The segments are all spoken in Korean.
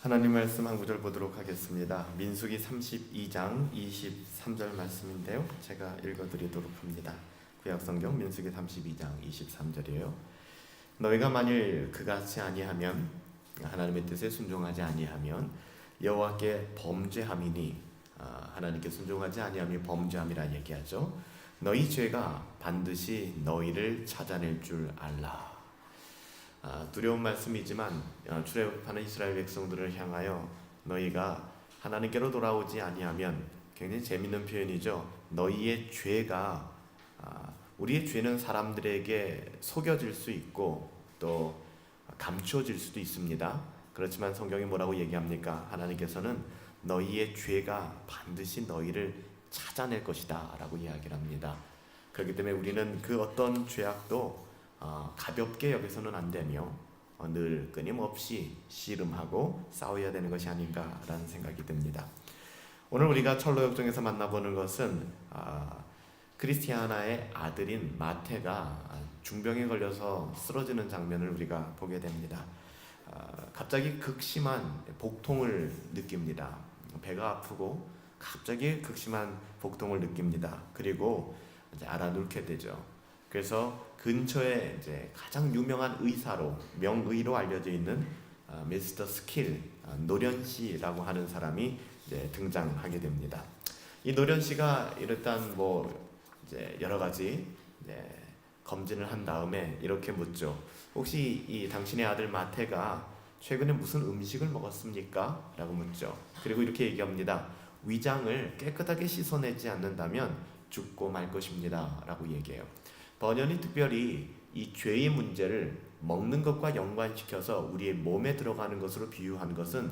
하나님 말씀 한 구절 보도록 하겠습니다. 민수기 32장 23절 말씀인데요. 제가 읽어드리도록 합니다. 구약성경 민수기 32장 23절이에요. 너희가 만일 그같이 아니하면, 하나님의 뜻에 순종하지 아니하면 여호와께 범죄함이니, 하나님께 순종하지 아니함이 범죄함이라 얘기하죠. 너희 죄가 반드시 너희를 찾아낼 줄 알라. 두려운 말씀이지만 출애굽하는 이스라엘 백성들을 향하여 너희가 하나님께로 돌아오지 아니하면, 굉장히 재밌는 표현이죠. 너희의 죄가, 우리의 죄는 사람들에게 속여질 수 있고 또 감추어질 수도 있습니다. 그렇지만 성경이 뭐라고 얘기합니까? 하나님께서는 너희의 죄가 반드시 너희를 찾아낼 것이다 라고 이야기를 합니다. 그렇기 때문에 우리는 그 어떤 죄악도 가볍게 여기서는 안 되며 늘 끊임없이 씨름하고 싸워야 되는 것이 아닌가라는 생각이 듭니다. 오늘 우리가 철로역정에서 만나보는 것은 크리스티아나의 아들인 마태가 중병에 걸려서 쓰러지는 장면을 우리가 보게 됩니다. 갑자기 극심한 복통을 느낍니다. 배가 아프고 갑자기 극심한 복통을 느낍니다. 그리고 이제 알아눕게 되죠. 그래서 근처에 이제 가장 유명한 의사로, 명의로 알려져 있는 미스터 스킬, 노련 씨라고 하는 사람이 이제 등장하게 됩니다. 이 노련 씨가 일단 이제 여러 가지 이제 검진을 한 다음에 이렇게 묻죠. 혹시 이 당신의 아들 마태가 최근에 무슨 음식을 먹었습니까? 라고 묻죠. 그리고 이렇게 얘기합니다. 위장을 깨끗하게 씻어내지 않는다면 죽고 말 것입니다 라고 얘기해요. 번연이 특별히 이 죄의 문제를 먹는 것과 연관시켜서 우리의 몸에 들어가는 것으로 비유한 것은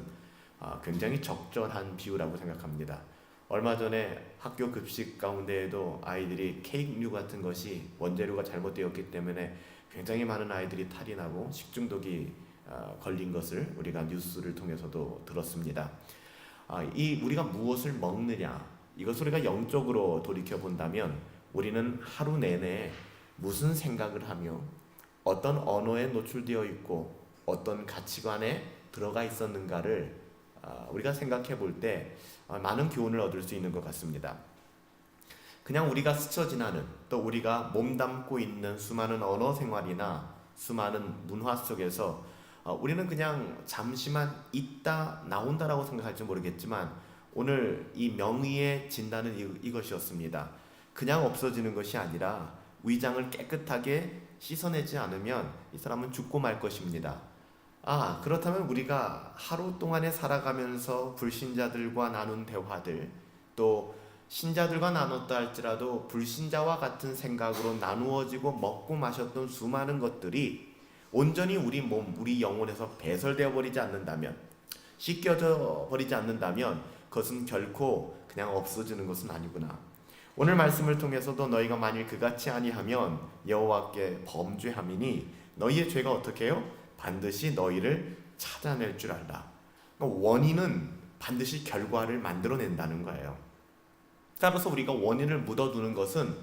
굉장히 적절한 비유라고 생각합니다. 얼마 전에 학교 급식 가운데에도 아이들이 케이크류 같은 것이 원재료가 잘못되었기 때문에 굉장히 많은 아이들이 탈이 나고 식중독이 걸린 것을 우리가 뉴스를 통해서도 들었습니다. 우리가 무엇을 먹느냐, 이것을 우리가 영적으로 돌이켜 본다면 우리는 하루 내내 무슨 생각을 하며 어떤 언어에 노출되어 있고 어떤 가치관에 들어가 있었는가를 우리가 생각해 볼 때 많은 교훈을 얻을 수 있는 것 같습니다. 그냥 우리가 스쳐 지나는, 또 우리가 몸담고 있는 수많은 언어 생활이나 수많은 문화 속에서 우리는 그냥 잠시만 있다 나온다라고 생각할지 모르겠지만 오늘 이 명의의 진단은 이것이었습니다. 그냥 없어지는 것이 아니라 위장을 깨끗하게 씻어내지 않으면 이 사람은 죽고 말 것입니다. 그렇다면 우리가 하루 동안에 살아가면서 불신자들과 나눈 대화들, 또 신자들과 나눴다 할지라도 불신자와 같은 생각으로 나누어지고 먹고 마셨던 수많은 것들이 온전히 우리 몸, 우리 영혼에서 배설되어 버리지 않는다면, 씻겨져 버리지 않는다면 그것은 결코 그냥 없어지는 것은 아니구나. 오늘 말씀을 통해서도 너희가 만일 그같이 아니하면 여호와께 범죄함이니 너희의 죄가 어떻게 해요? 반드시 너희를 찾아낼 줄 알라. 그러니까 원인은 반드시 결과를 만들어낸다는 거예요. 따라서 우리가 원인을 묻어두는 것은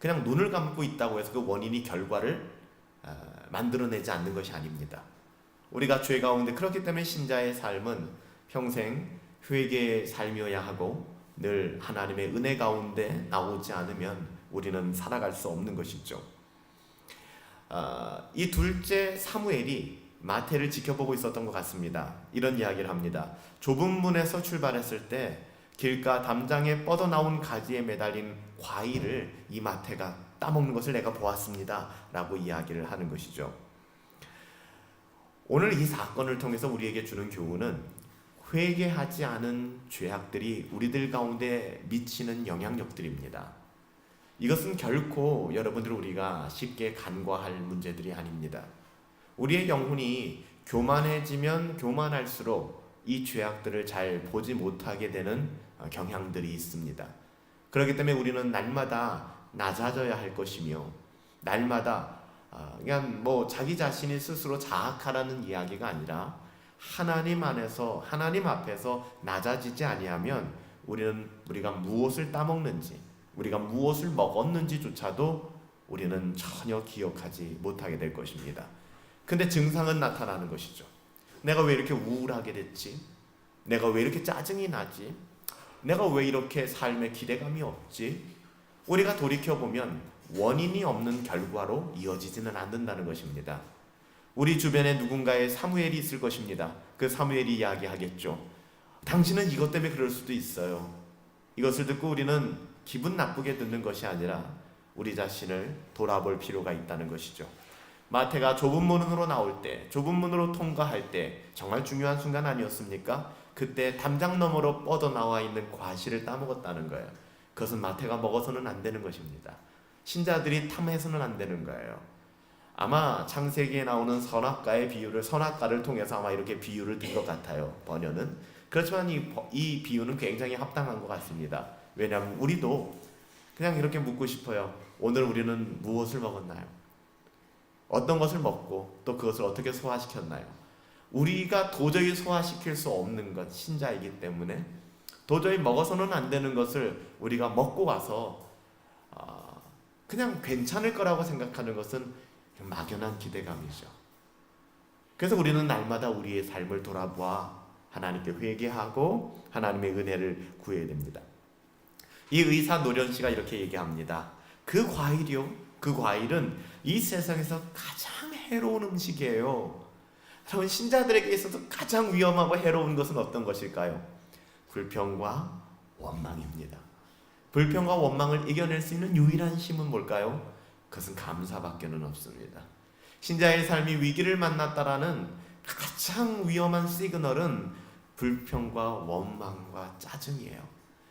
그냥 눈을 감고 있다고 해서 그 원인이 결과를 만들어내지 않는 것이 아닙니다. 우리가 죄 가운데, 그렇기 때문에 신자의 삶은 평생 회개의 삶이어야 하고 늘 하나님의 은혜 가운데 나오지 않으면 우리는 살아갈 수 없는 것이죠. 이 둘째 사무엘이 마태를 지켜보고 있었던 것 같습니다. 이런 이야기를 합니다. 좁은 문에서 출발했을 때 길가 담장에 뻗어나온 가지에 매달린 과일을 이 마태가 따먹는 것을 내가 보았습니다 라고 이야기를 하는 것이죠. 오늘 이 사건을 통해서 우리에게 주는 교훈은 회개하지 않은 죄악들이 우리들 가운데 미치는 영향력들입니다. 이것은 결코 여러분들 우리가 쉽게 간과할 문제들이 아닙니다. 우리의 영혼이 교만해지면 교만할수록 이 죄악들을 잘 보지 못하게 되는 경향들이 있습니다. 그렇기 때문에 우리는 날마다 낮아져야 할 것이며, 날마다 그냥 자기 자신이 스스로 자학하라는 이야기가 아니라 하나님 안에서, 하나님 앞에서 낮아지지 아니하면 우리가 무엇을 따먹는지, 우리가 무엇을 먹었는지조차도 우리는 전혀 기억하지 못하게 될 것입니다. 근데 증상은 나타나는 것이죠. 내가 왜 이렇게 우울하게 됐지? 내가 왜 이렇게 짜증이 나지? 내가 왜 이렇게 삶에 기대감이 없지? 우리가 돌이켜보면 원인이 없는 결과로 이어지지는 않는다는 것입니다. 우리 주변에 누군가의 사무엘이 있을 것입니다. 그 사무엘이 이야기하겠죠. 당신은 이것 때문에 그럴 수도 있어요. 이것을 듣고 우리는 기분 나쁘게 듣는 것이 아니라 우리 자신을 돌아볼 필요가 있다는 것이죠. 마태가 좁은 문으로 나올 때, 좁은 문으로 통과할 때 정말 중요한 순간 아니었습니까? 그때 담장 너머로 뻗어나와 있는 과실을 따먹었다는 거예요. 그것은 마태가 먹어서는 안 되는 것입니다. 신자들이 탐해서는 안 되는 거예요. 아마 창세기에 나오는 선악과의 비유를, 선악과를 통해서 아마 이렇게 비유를 든 것 같아요. 번연은. 그렇지만 이 비유는 굉장히 합당한 것 같습니다. 왜냐하면 우리도 그냥 이렇게 묻고 싶어요. 오늘 우리는 무엇을 먹었나요? 어떤 것을 먹고 또 그것을 어떻게 소화시켰나요? 우리가 도저히 소화시킬 수 없는 것, 신자이기 때문에 도저히 먹어서는 안 되는 것을 우리가 먹고 와서 그냥 괜찮을 거라고 생각하는 것은 막연한 기대감이죠. 그래서 우리는 날마다 우리의 삶을 돌아보아 하나님께 회개하고 하나님의 은혜를 구해야 됩니다. 이 의사 노련 씨가 이렇게 얘기합니다. 그 과일은 이 세상에서 가장 해로운 음식이에요. 여러분, 신자들에게 있어서 가장 위험하고 해로운 것은 어떤 것일까요? 불평과 원망입니다. 불평과 원망을 이겨낼 수 있는 유일한 힘은 뭘까요? 그것은 감사밖에는 없습니다. 신자의 삶이 위기를 만났다라는 가장 위험한 시그널은 불평과 원망과 짜증이에요.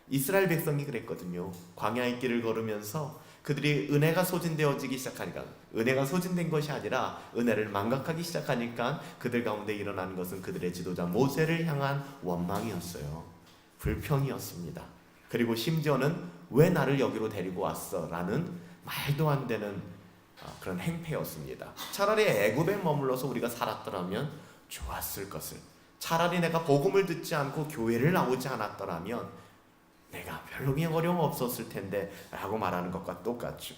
이스라엘 백성이 그랬거든요. 광야의 길을 걸으면서 그들이 은혜가 소진되어지기 시작하니까, 은혜가 소진된 것이 아니라 은혜를 망각하기 시작하니까 그들 가운데 일어나는 것은 그들의 지도자 모세를 향한 원망이었어요. 불평이었습니다. 그리고 심지어는 왜 나를 여기로 데리고 왔어? 라는 말도 안 되는 그런 행패였습니다. 차라리 애굽에 머물러서 우리가 살았더라면 좋았을 것을, 차라리 내가 복음을 듣지 않고 교회를 나오지 않았더라면 내가 별로 어려움 없었을 텐데 라고 말하는 것과 똑같죠.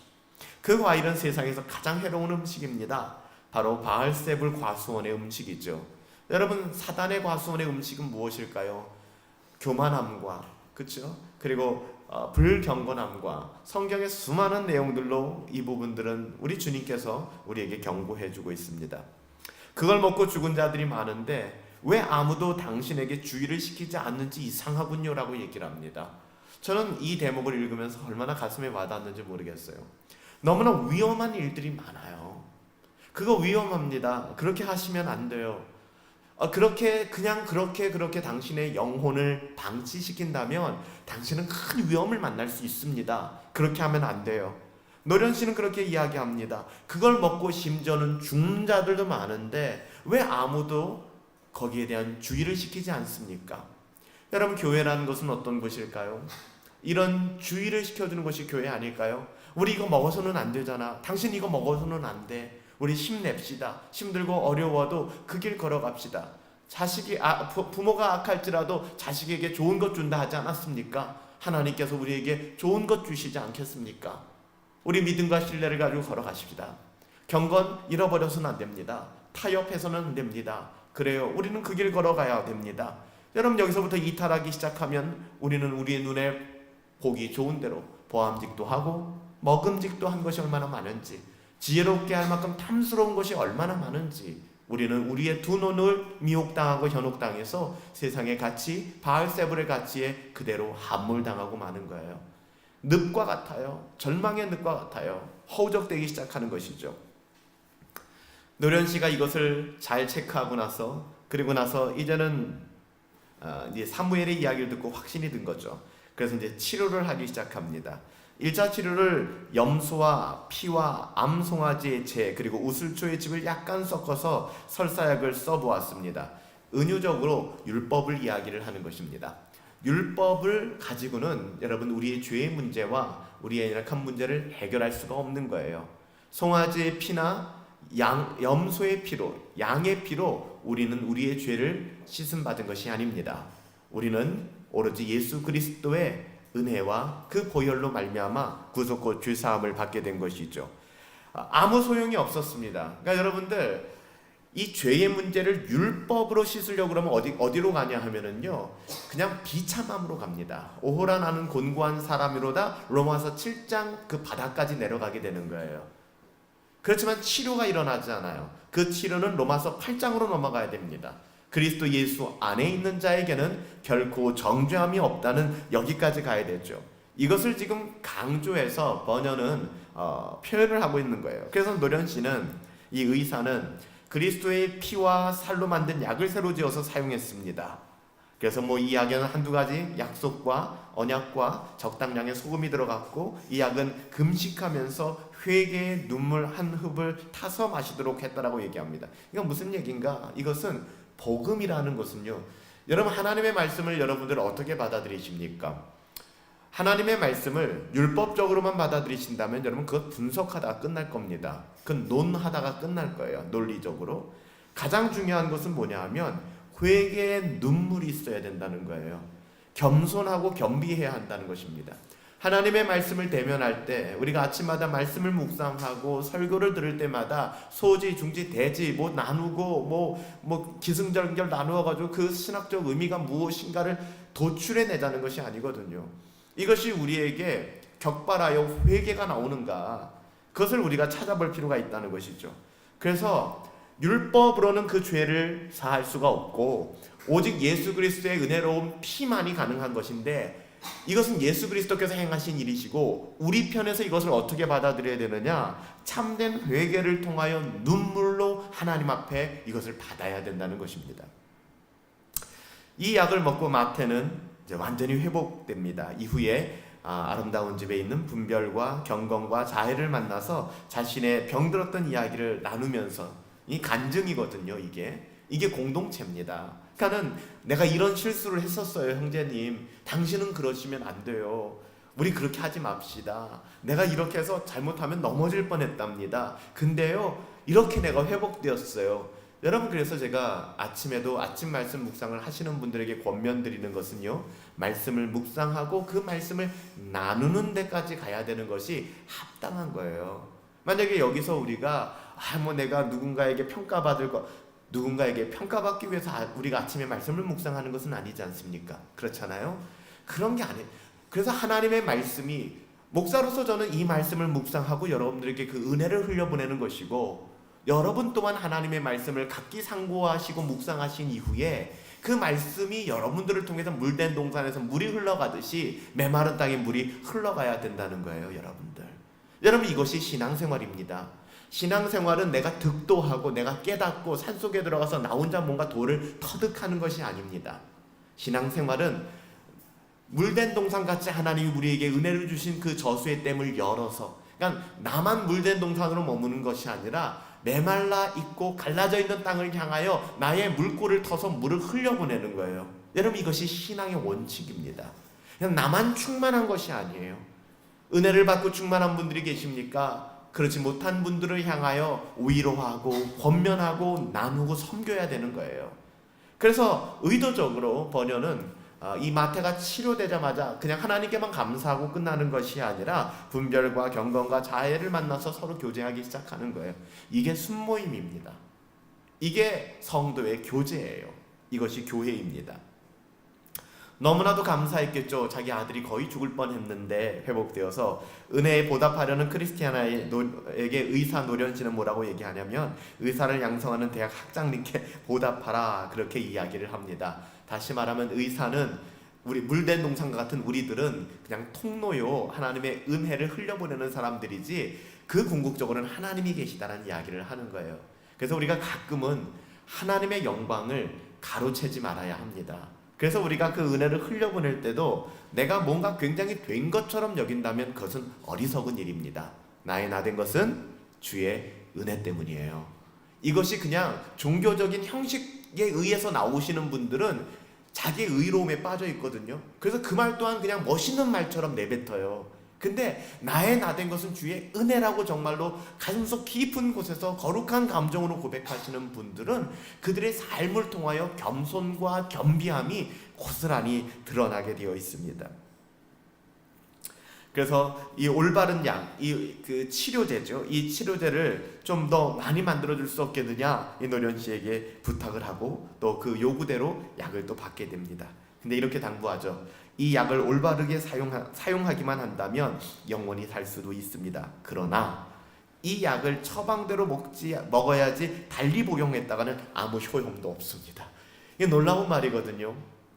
그 과일은 세상에서 가장 해로운 음식입니다. 바로 바알세불 과수원의 음식이죠. 여러분, 사단의 과수원의 음식은 무엇일까요? 교만함과, 그렇죠? 그리고 불경건함과, 성경의 수많은 내용들로 이 부분들은 우리 주님께서 우리에게 경고해주고 있습니다. 그걸 먹고 죽은 자들이 많은데 왜 아무도 당신에게 주의를 시키지 않는지 이상하군요 라고 얘기를 합니다. 저는 이 대목을 읽으면서 얼마나 가슴에 와닿았는지 모르겠어요. 너무나 위험한 일들이 많아요. 그거 위험합니다. 그렇게 하시면 안 돼요. 그렇게 당신의 영혼을 방치시킨다면 당신은 큰 위험을 만날 수 있습니다. 그렇게 하면 안 돼요. 노련 씨는 그렇게 이야기합니다. 그걸 먹고 심지어는 죽는 자들도 많은데 왜 아무도 거기에 대한 주의를 시키지 않습니까? 여러분, 교회라는 것은 어떤 곳일까요? 이런 주의를 시켜주는 것이 교회 아닐까요? 우리 이거 먹어서는 안 되잖아. 당신 이거 먹어서는 안 돼. 우리 힘냅시다. 힘들고 어려워도 그 길 걸어갑시다. 부모가 악할지라도 자식에게 좋은 것 준다 하지 않았습니까? 하나님께서 우리에게 좋은 것 주시지 않겠습니까? 우리 믿음과 신뢰를 가지고 걸어가십시다. 경건 잃어버려서는 안 됩니다. 타협해서는 안 됩니다. 그래요, 우리는 그 길 걸어가야 됩니다. 여러분, 여기서부터 이탈하기 시작하면 우리는 우리의 눈에 보기 좋은 대로 보암직도 하고 먹음직도 한 것이 얼마나 많은지, 지혜롭게 할 만큼 탐스러운 것이 얼마나 많은지, 우리는 우리의 두 눈을 미혹당하고 현혹당해서 세상의 가치, 바알세불의 가치에 그대로 함몰당하고 마는 거예요. 늪과 같아요. 절망의 늪과 같아요. 허우적대기 시작하는 것이죠. 노련 씨가 이것을 잘 체크하고 나서, 그리고 나서 이제는 이제 사무엘의 이야기를 듣고 확신이 든 거죠. 그래서 이제 치료를 하기 시작합니다. 1차 치료를 염소와 피와 암송아지의 재 그리고 우슬초의 즙을 약간 섞어서 설사약을 써보았습니다. 은유적으로 율법을 이야기를 하는 것입니다. 율법을 가지고는 여러분, 우리의 죄의 문제와 우리의 연약한 문제를 해결할 수가 없는 거예요. 송아지의 피나 염소의 피로, 양의 피로 우리는 우리의 죄를 씻음받은 것이 아닙니다. 우리는 오로지 예수 그리스도의 은혜와 그 보혈로 말미암아 구속과 죄사함을 받게 된 것이죠. 아무 소용이 없었습니다. 그러니까 여러분들, 이 죄의 문제를 율법으로 씻으려고 그러면 어디로 가냐 하면은요, 그냥 비참함으로 갑니다. 오호라 나는 곤고한 사람이로다, 로마서 7장 그 바닥까지 내려가게 되는 거예요. 그렇지만 치료가 일어나지 않아요. 그 치료는 로마서 8장으로 넘어가야 됩니다. 그리스도 예수 안에 있는 자에게는 결코 정죄함이 없다는 여기까지 가야 되죠. 이것을 지금 강조해서 번연은 표현을 하고 있는 거예요. 그래서 노련씨는, 이 의사는 그리스도의 피와 살로 만든 약을 새로 지어서 사용했습니다. 그래서 이 약에는 한두 가지 약속과 언약과 적당량의 소금이 들어갔고, 이 약은 금식하면서 회개의 눈물 한 흡을 타서 마시도록 했다라고 얘기합니다. 이건 무슨 얘기인가? 이것은 복음이라는 것은요, 여러분 하나님의 말씀을 여러분들 어떻게 받아들이십니까? 하나님의 말씀을 율법적으로만 받아들이신다면 여러분 그것 분석하다가 끝날 겁니다. 그건 논하다가 끝날 거예요. 논리적으로. 가장 중요한 것은 뭐냐 하면 회개의 눈물이 있어야 된다는 거예요. 겸손하고 겸비해야 한다는 것입니다. 하나님의 말씀을 대면할 때, 우리가 아침마다 말씀을 묵상하고 설교를 들을 때마다 소지, 중지, 대지 나누고 기승전결 나누어가지고 그 신학적 의미가 무엇인가를 도출해내자는 것이 아니거든요. 이것이 우리에게 격발하여 회개가 나오는가, 그것을 우리가 찾아볼 필요가 있다는 것이죠. 그래서 율법으로는 그 죄를 사할 수가 없고 오직 예수 그리스도의 은혜로운 피만이 가능한 것인데, 이것은 예수 그리스도께서 행하신 일이시고 우리 편에서 이것을 어떻게 받아들여야 되느냐, 참된 회개를 통하여 눈물로 하나님 앞에 이것을 받아야 된다는 것입니다. 이 약을 먹고 마태는 이제 완전히 회복됩니다. 이후에 아름다운 집에 있는 분별과 경건과 자애를 만나서 자신의 병들었던 이야기를 나누면서, 이 간증이거든요. 이게 공동체입니다. 그러니까는 내가 이런 실수를 했었어요, 형제님. 당신은 그러시면 안 돼요. 우리 그렇게 하지 맙시다. 내가 이렇게 해서 잘못하면 넘어질 뻔했답니다. 근데요, 이렇게 내가 회복되었어요. 여러분, 그래서 제가 아침에도 아침 말씀 묵상을 하시는 분들에게 권면드리는 것은요, 말씀을 묵상하고 그 말씀을 나누는 데까지 가야 되는 것이 합당한 거예요. 만약에 여기서 우리가 내가 누군가에게 평가받기 위해서 우리가 아침에 말씀을 묵상하는 것은 아니지 않습니까? 그렇잖아요? 그런 게 아니에요. 그래서 하나님의 말씀이, 목사로서 저는 이 말씀을 묵상하고 여러분들에게 그 은혜를 흘려보내는 것이고, 여러분 또한 하나님의 말씀을 각기 상고하시고 묵상하신 이후에 그 말씀이 여러분들을 통해서 물된 동산에서 물이 흘러가듯이 메마른 땅에 물이 흘러가야 된다는 거예요. 여러분, 이것이 신앙생활입니다. 신앙생활은 내가 득도하고 내가 깨닫고 산속에 들어가서 나 혼자 뭔가 돌을 터득하는 것이 아닙니다. 신앙생활은 물된 동산같이 하나님이 우리에게 은혜를 주신 그 저수의 댐을 열어서, 그러니까 나만 물된 동산으로 머무는 것이 아니라 메말라 있고 갈라져 있는 땅을 향하여 나의 물꼬를 터서 물을 흘려보내는 거예요. 여러분, 이것이 신앙의 원칙입니다. 그냥 나만 충만한 것이 아니에요. 은혜를 받고 충만한 분들이 계십니까? 그렇지 못한 분들을 향하여 위로하고 권면하고 나누고 섬겨야 되는 거예요. 그래서 의도적으로 번연은 이 마태가 치료되자마자 그냥 하나님께만 감사하고 끝나는 것이 아니라 분별과 경건과 자애를 만나서 서로 교제하기 시작하는 거예요. 이게 순모임입니다. 이게 성도의 교제예요. 이것이 교회입니다. 너무나도 감사했겠죠. 자기 아들이 거의 죽을 뻔했는데 회복되어서 은혜에 보답하려는 크리스티아나에게 의사 노련씨는 뭐라고 얘기하냐면, 의사를 양성하는 대학 학장님께 보답하라, 그렇게 이야기를 합니다. 다시 말하면 의사는 우리 물된 동산과 같은 우리들은 그냥 통로요, 하나님의 은혜를 흘려보내는 사람들이지 그 궁극적으로는 하나님이 계시다는 이야기를 하는 거예요. 그래서 우리가 가끔은 하나님의 영광을 가로채지 말아야 합니다. 그래서 우리가 그 은혜를 흘려보낼 때도 내가 뭔가 굉장히 된 것처럼 여긴다면 그것은 어리석은 일입니다. 나의 나된 것은 주의 은혜 때문이에요. 이것이 그냥 종교적인 형식에 의해서 나오시는 분들은 자기 의로움에 빠져 있거든요. 그래서 그 말 또한 그냥 멋있는 말처럼 내뱉어요. 근데 나의 나된 것은 주의 은혜라고 정말로 가슴속 깊은 곳에서 거룩한 감정으로 고백하시는 분들은 그들의 삶을 통하여 겸손과 겸비함이 고스란히 드러나게 되어 있습니다. 그래서 이 올바른 약, 이 그 치료제죠. 이 치료제를 좀 더 많이 만들어 줄 수 없겠느냐, 이 노련 씨에게 부탁을 하고 또 그 요구대로 약을 또 받게 됩니다. 근데 이렇게 당부하죠. 이 약을 올바르게 사용하기만 한다면 영원히 살 수도 있습니다. 그러나 이 약을 처방대로 먹어야지 달리 복용했다가는 아무 효용도 없습니다. 이게 놀라운 말이거든요.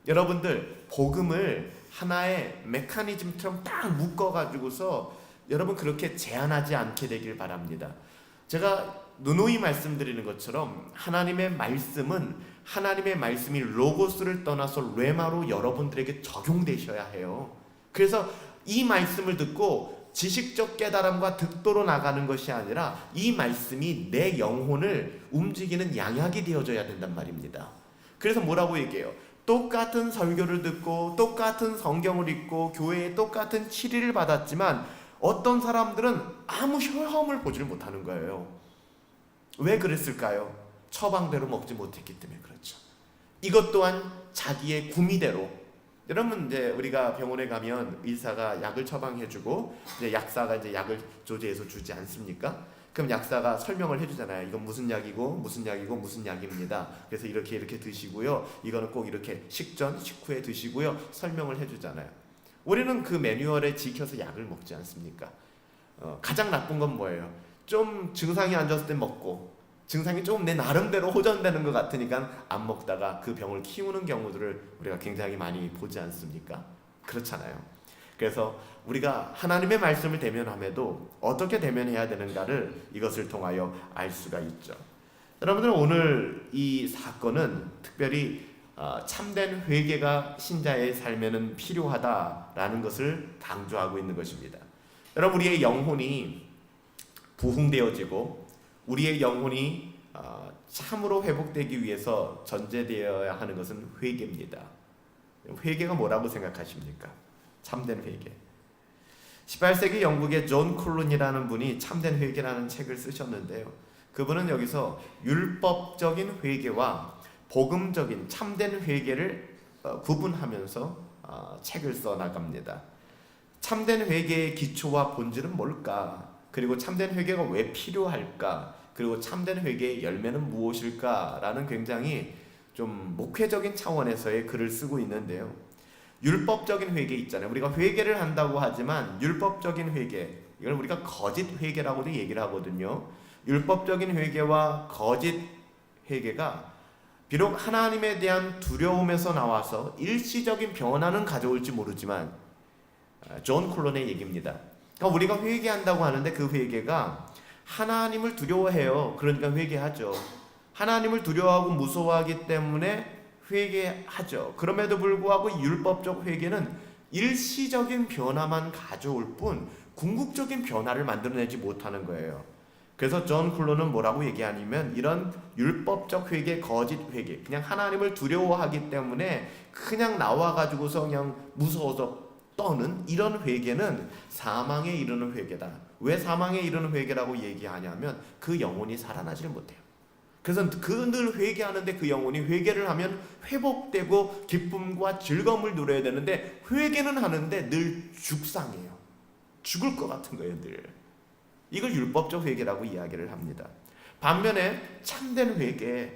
여러분들, 복음을 하나의 메커니즘처럼 딱 묶어가지고서 여러분 그렇게 제한하지 않게 되길 바랍니다. 제가 누누이 말씀드리는 것처럼 하나님의 말씀이 로고스를 떠나서 레마로 여러분들에게 적용되셔야 해요. 그래서 이 말씀을 듣고 지식적 깨달음과 득도로 나가는 것이 아니라 이 말씀이 내 영혼을 움직이는 양약이 되어져야 된단 말입니다. 그래서 뭐라고 얘기해요? 똑같은 설교를 듣고 똑같은 성경을 읽고 교회에 똑같은 치리를 받았지만 어떤 사람들은 아무 효험을 보지를 못하는 거예요. 왜 그랬을까요? 처방대로 먹지 못했기 때문에 그렇죠. 이것 또한 자기의 구미대로. 여러분, 이제 우리가 병원에 가면 의사가 약을 처방해주고 이제 약사가 이제 약을 조제해서 주지 않습니까? 그럼 약사가 설명을 해주잖아요. 이건 무슨 약이고 무슨 약이고 무슨 약입니다. 그래서 이렇게 드시고요. 이거는 꼭 이렇게 식전 식후에 드시고요. 설명을 해주잖아요. 우리는 그 매뉴얼에 지켜서 약을 먹지 않습니까? 가장 나쁜 건 뭐예요? 좀 증상이 안 좋았을 때 먹고 증상이 조금 내 나름대로 호전되는 것 같으니까 안 먹다가 그 병을 키우는 경우들을 우리가 굉장히 많이 보지 않습니까? 그렇잖아요. 그래서 우리가 하나님의 말씀을 대면함에도 어떻게 대면해야 되는가를 이것을 통하여 알 수가 있죠. 여러분들, 오늘 이 사건은 특별히 참된 회개가 신자의 삶에는 필요하다라는 것을 강조하고 있는 것입니다. 여러분, 우리의 영혼이 부흥되어지고 우리의 영혼이 참으로 회복되기 위해서 전제되어야 하는 것은 회개입니다. 회개가 뭐라고 생각하십니까? 참된 회개. 18세기 영국의 존 쿨룬이라는 분이 참된 회개라는 책을 쓰셨는데요. 그분은 여기서 율법적인 회개와 복음적인 참된 회개를 구분하면서 책을 써나갑니다. 참된 회개의 기초와 본질은 뭘까? 그리고 참된 회개가 왜 필요할까? 그리고 참된 회개의 열매는 무엇일까? 라는 굉장히 좀 목회적인 차원에서의 글을 쓰고 있는데요. 율법적인 회개 있잖아요. 우리가 회개를 한다고 하지만 율법적인 회개, 이걸 우리가 거짓 회개라고도 얘기를 하거든요. 율법적인 회개와 거짓 회개가 비록 하나님에 대한 두려움에서 나와서 일시적인 변화는 가져올지 모르지만, 존 콜론의 얘기입니다. 그러니까 우리가 회개한다고 하는데 그 회개가 하나님을 두려워해요. 그러니까 회개하죠. 하나님을 두려워하고 무서워하기 때문에 회개하죠. 그럼에도 불구하고 율법적 회개는 일시적인 변화만 가져올 뿐 궁극적인 변화를 만들어내지 못하는 거예요. 그래서 존 쿨론은 뭐라고 얘기하냐면, 이런 율법적 회개, 거짓 회개, 그냥 하나님을 두려워하기 때문에 그냥 나와가지고서 그냥 무서워서 떠는 이런 회개는 사망에 이르는 회개다. 왜 사망에 이르는 회개라고 얘기하냐면 그 영혼이 살아나지를 못해요. 그래서 그 늘 회개하는데 그 영혼이 회개를 하면 회복되고 기쁨과 즐거움을 누려야 되는데 회개는 하는데 늘 죽상해요. 죽을 것 같은 거예요, 늘. 이걸 율법적 회개라고 이야기를 합니다. 반면에 참된 회개,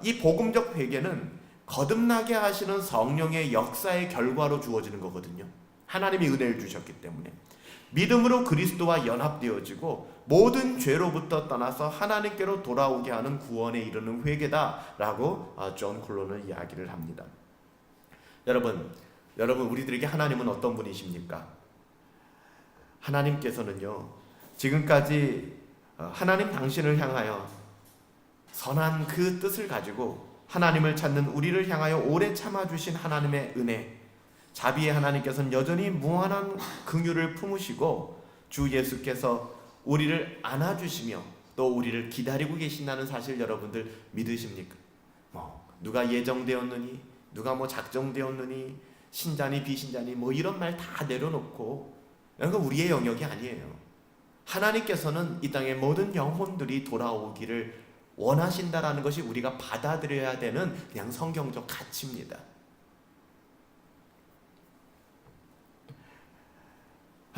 이 복음적 회개는 거듭나게 하시는 성령의 역사의 결과로 주어지는 거거든요. 하나님이 은혜를 주셨기 때문에 믿음으로 그리스도와 연합되어지고 모든 죄로부터 떠나서 하나님께로 돌아오게 하는 구원에 이르는 회개다라고 존 콜론은 이야기를 합니다. 여러분, 우리들에게 하나님은 어떤 분이십니까? 하나님께서는요, 지금까지 하나님 당신을 향하여 선한 그 뜻을 가지고 하나님을 찾는 우리를 향하여 오래 참아주신 하나님의 은혜, 자비의 하나님께서는 여전히 무한한 긍휼을 품으시고 주 예수께서 우리를 안아주시며 또 우리를 기다리고 계신다는 사실 여러분들 믿으십니까? 누가 예정되었느니, 누가 작정되었느니, 신자니 비신자니 이런 말 다 내려놓고, 이건 우리의 영역이 아니에요. 하나님께서는 이 땅의 모든 영혼들이 돌아오기를 원하신다라는 것이 우리가 받아들여야 되는 그냥 성경적 가치입니다.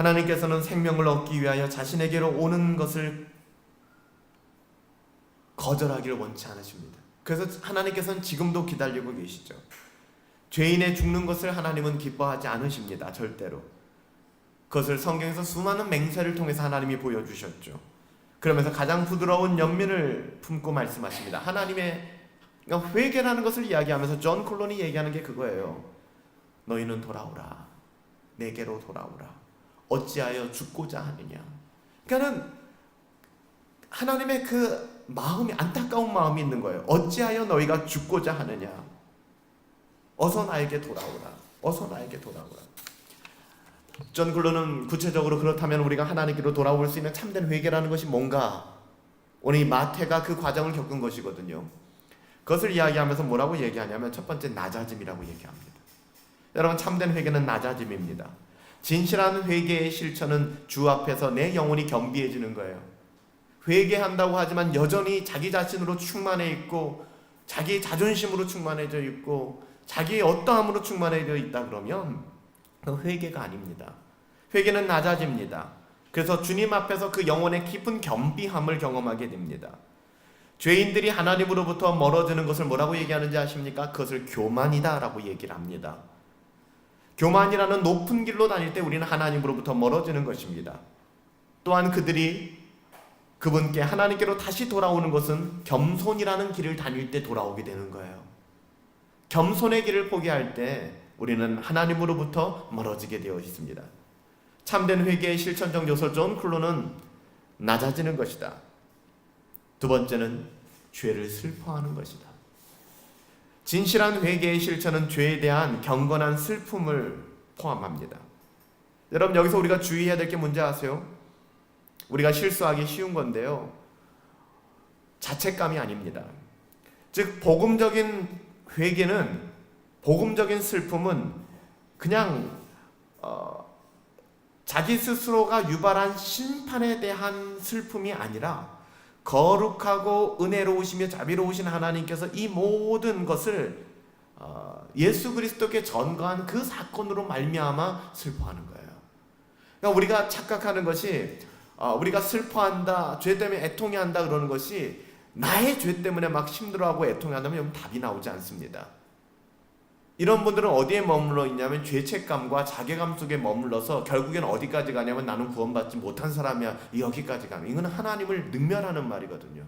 하나님께서는 생명을 얻기 위하여 자신에게로 오는 것을 거절하기를 원치 않으십니다. 그래서 하나님께서는 지금도 기다리고 계시죠. 죄인의 죽는 것을 하나님은 기뻐하지 않으십니다. 절대로. 그것을 성경에서 수많은 맹세를 통해서 하나님이 보여주셨죠. 그러면서 가장 부드러운 연민을 품고 말씀하십니다. 하나님의 회개라는 것을 이야기하면서 존 콜론이 얘기하는 게 그거예요. 너희는 돌아오라. 내게로 돌아오라. 어찌하여 죽고자 하느냐. 그러니까는 하나님의 그 마음이, 안타까운 마음이 있는 거예요. 어찌하여 너희가 죽고자 하느냐. 어서 나에게 돌아오라. 어서 나에게 돌아오라. 존 콜론은 구체적으로 그렇다면 우리가 하나님께로 돌아올 수 있는 참된 회개라는 것이 뭔가, 오늘 이 마태가 그 과정을 겪은 것이거든요. 그것을 이야기하면서 뭐라고 얘기하냐면 첫 번째 낮아짐이라고 얘기합니다. 여러분, 참된 회개는 낮아짐입니다. 진실한 회개의 실천은 주 앞에서 내 영혼이 겸비해지는 거예요. 회개한다고 하지만 여전히 자기 자신으로 충만해 있고 자기 자존심으로 충만해져 있고 자기의 어떠함으로 충만해져 있다 그러면 그 회개가 아닙니다. 회개는 낮아집니다. 그래서 주님 앞에서 그 영혼의 깊은 겸비함을 경험하게 됩니다. 죄인들이 하나님으로부터 멀어지는 것을 뭐라고 얘기하는지 아십니까? 그것을 교만이다 라고 얘기를 합니다. 교만이라는 높은 길로 다닐 때 우리는 하나님으로부터 멀어지는 것입니다. 또한 그들이 그분께, 하나님께로 다시 돌아오는 것은 겸손이라는 길을 다닐 때 돌아오게 되는 거예요. 겸손의 길을 포기할 때 우리는 하나님으로부터 멀어지게 되어 있습니다. 참된 회개의 실천적 요소 존 콜론은 낮아지는 것이다. 두 번째는 죄를 슬퍼하는 것이다. 진실한 회개의 실천은 죄에 대한 경건한 슬픔을 포함합니다. 여러분, 여기서 우리가 주의해야 될 게 뭔지 아세요? 우리가 실수하기 쉬운 건데요, 자책감이 아닙니다. 즉 복음적인 회개는, 복음적인 슬픔은 그냥 자기 스스로가 유발한 심판에 대한 슬픔이 아니라 거룩하고 은혜로우시며 자비로우신 하나님께서 이 모든 것을 예수 그리스도께 전가한 그 사건으로 말미암아 슬퍼하는 거예요. 그러니까 우리가 착각하는 것이 우리가 슬퍼한다, 죄 때문에 애통해한다 그러는 것이 나의 죄 때문에 막 힘들어하고 애통해한다면 답이 나오지 않습니다. 이런 분들은 어디에 머물러 있냐면 죄책감과 자괴감 속에 머물러서 결국엔 어디까지 가냐면 나는 구원받지 못한 사람이야, 여기까지 가는, 이건 하나님을 능멸하는 말이거든요.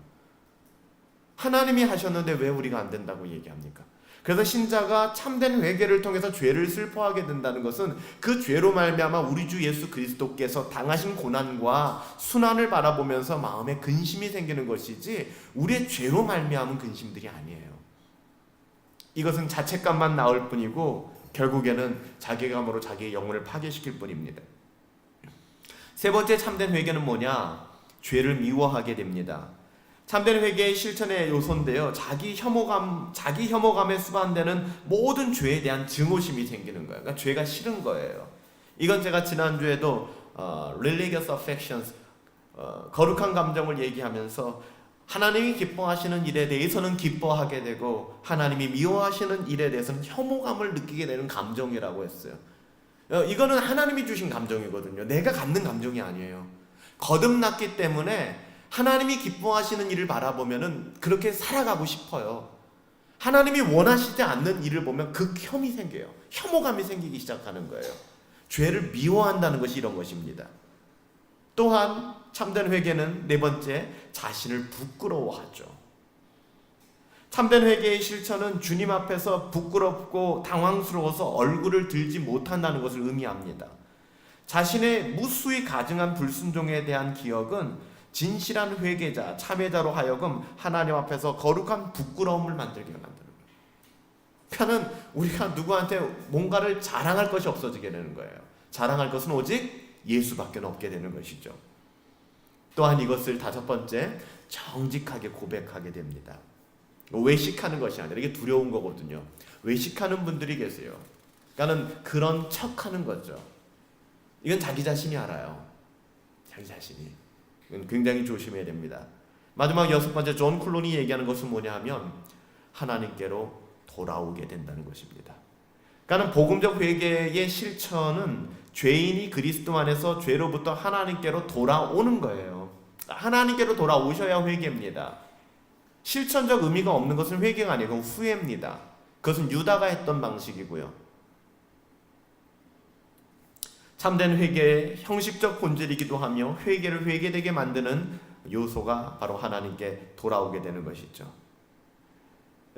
하나님이 하셨는데 왜 우리가 안 된다고 얘기합니까? 그래서 신자가 참된 회개를 통해서 죄를 슬퍼하게 된다는 것은 그 죄로 말미암아 우리 주 예수 그리스도께서 당하신 고난과 순환을 바라보면서 마음에 근심이 생기는 것이지 우리의 죄로 말미암은 근심들이 아니에요. 이것은 자책감만 나올 뿐이고 결국에는 자괴감으로 자기의 영혼을 파괴시킬 뿐입니다. 세 번째 참된 회개는 뭐냐? 죄를 미워하게 됩니다. 참된 회개의 실천의 요소인데요, 자기 혐오감에 수반되는 모든 죄에 대한 증오심이 생기는 거예요. 그러니까 죄가 싫은 거예요. 이건 제가 지난주에도 religious affections, 거룩한 감정을 얘기하면서 하나님이 기뻐하시는 일에 대해서는 기뻐하게 되고 하나님이 미워하시는 일에 대해서는 혐오감을 느끼게 되는 감정이라고 했어요. 이거는 하나님이 주신 감정이거든요. 내가 갖는 감정이 아니에요. 거듭났기 때문에 하나님이 기뻐하시는 일을 바라보면은 그렇게 살아가고 싶어요. 하나님이 원하시지 않는 일을 보면 극혐이 생겨요. 혐오감이 생기기 시작하는 거예요. 죄를 미워한다는 것이 이런 것입니다. 또한 참된 회개는 네 번째, 자신을 부끄러워하죠. 참된 회개의 실천은 주님 앞에서 부끄럽고 당황스러워서 얼굴을 들지 못한다는 것을 의미합니다. 자신의 무수히 가증한 불순종에 대한 기억은 진실한 회개자, 참회자로 하여금 하나님 앞에서 거룩한 부끄러움을 만들게 만드는 거예요. 그러니까 우리가 누구한테 뭔가를 자랑할 것이 없어지게 되는 거예요. 자랑할 것은 오직 예수밖에 없게 되는 것이죠. 또한 이것을 다섯 번째, 정직하게 고백하게 됩니다. 외식하는 것이 아니라, 이게 두려운 거거든요. 외식하는 분들이 계세요. 그러니까는 그런 척하는 거죠. 이건 자기 자신이 알아요. 자기 자신이. 이건 굉장히 조심해야 됩니다. 마지막 여섯 번째, 존 콜론이 얘기하는 것은 뭐냐 하면 하나님께로 돌아오게 된다는 것입니다. 그러니까 복음적 회개의 실천은 죄인이 그리스도 안에서 죄로부터 하나님께로 돌아오는 거예요. 하나님께로 돌아오셔야 회개입니다. 실천적 의미가 없는 것은 회개가 아니고 후회입니다. 그것은 유다가 했던 방식이고요. 참된 회개의 형식적 본질이기도 하며 회개를 회개되게 만드는 요소가 바로 하나님께 돌아오게 되는 것이죠.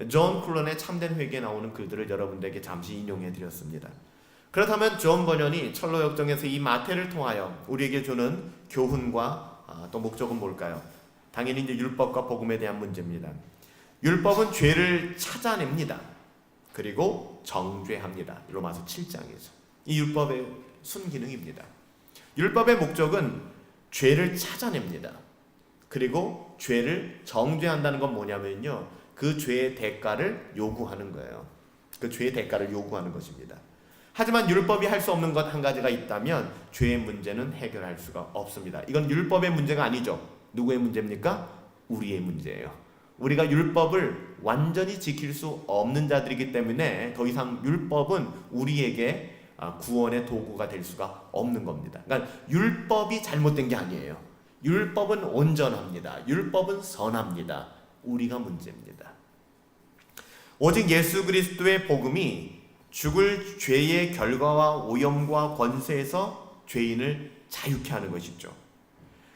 존 쿨런의 참된 회개에 나오는 글들을 여러분들에게 잠시 인용해 드렸습니다. 그렇다면 존 번연이 철로 역정에서 이 마태를 통하여 우리에게 주는 교훈과 또 목적은 뭘까요? 당연히 이제 율법과 복음에 대한 문제입니다. 율법은 죄를 찾아냅니다. 그리고 정죄합니다. 로마서 7장에서. 이 율법의 순기능입니다. 율법의 목적은 죄를 찾아냅니다. 그리고 죄를 정죄한다는 건 뭐냐면요, 그 죄의 대가를 요구하는 거예요. 그 죄의 대가를 요구하는 것입니다. 하지만 율법이 할 수 없는 것 한 가지가 있다면 죄의 문제는 해결할 수가 없습니다. 이건 율법의 문제가 아니죠. 누구의 문제입니까? 우리의 문제예요. 우리가 율법을 완전히 지킬 수 없는 자들이기 때문에 더 이상 율법은 우리에게 구원의 도구가 될 수가 없는 겁니다. 그러니까 율법이 잘못된 게 아니에요. 율법은 온전합니다. 율법은 선합니다. 우리가 문제입니다. 오직 예수 그리스도의 복음이 죽을 죄의 결과와 오염과 권세에서 죄인을 자유케 하는 것이죠.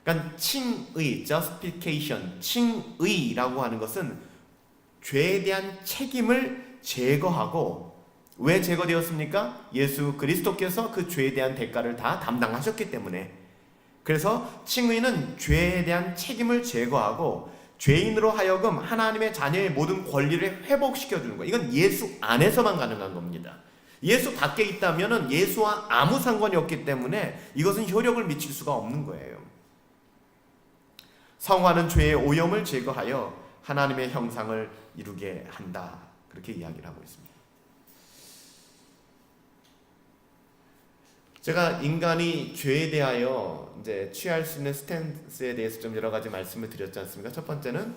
그러니까 칭의, justification, 칭의라고 하는 것은 죄에 대한 책임을 제거하고, 왜 제거되었습니까? 예수 그리스도께서 그 죄에 대한 대가를 다 담당하셨기 때문에. 그래서 칭의는 죄에 대한 책임을 제거하고 죄인으로 하여금 하나님의 자녀의 모든 권리를 회복시켜주는 거예요. 이건 예수 안에서만 가능한 겁니다. 예수 밖에 있다면 예수와 아무 상관이 없기 때문에 이것은 효력을 미칠 수가 없는 거예요. 성화는 죄의 오염을 제거하여 하나님의 형상을 이루게 한다. 그렇게 이야기를 하고 있습니다. 제가 인간이 죄에 대하여 이제 취할 수 있는 스탠스에 대해서 좀 여러 가지 말씀을 드렸지 않습니까? 첫 번째는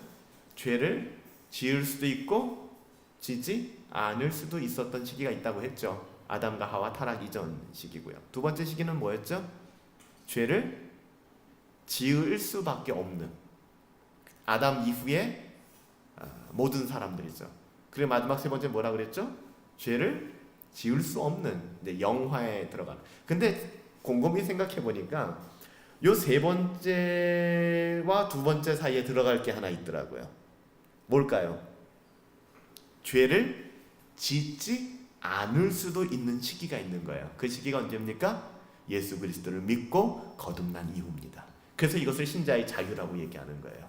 죄를 지을 수도 있고 지지 않을 수도 있었던 시기가 있다고 했죠. 아담과 하와 타락 이전 시기고요. 두 번째 시기는 뭐였죠? 죄를 지을 수밖에 없는 아담 이후에 모든 사람들이죠. 그리고 마지막 세 번째 뭐라 그랬죠? 죄를 지을 수 없는 영화에 들어가는. 근데 곰곰이 생각해 보니까 요 세 번째와 두 번째 사이에 들어갈 게 하나 있더라고요. 뭘까요? 죄를 짓지 않을 수도 있는 시기가 있는 거예요. 그 시기가 언제입니까? 예수 그리스도를 믿고 거듭난 이후입니다. 그래서 이것을 신자의 자유라고 얘기하는 거예요.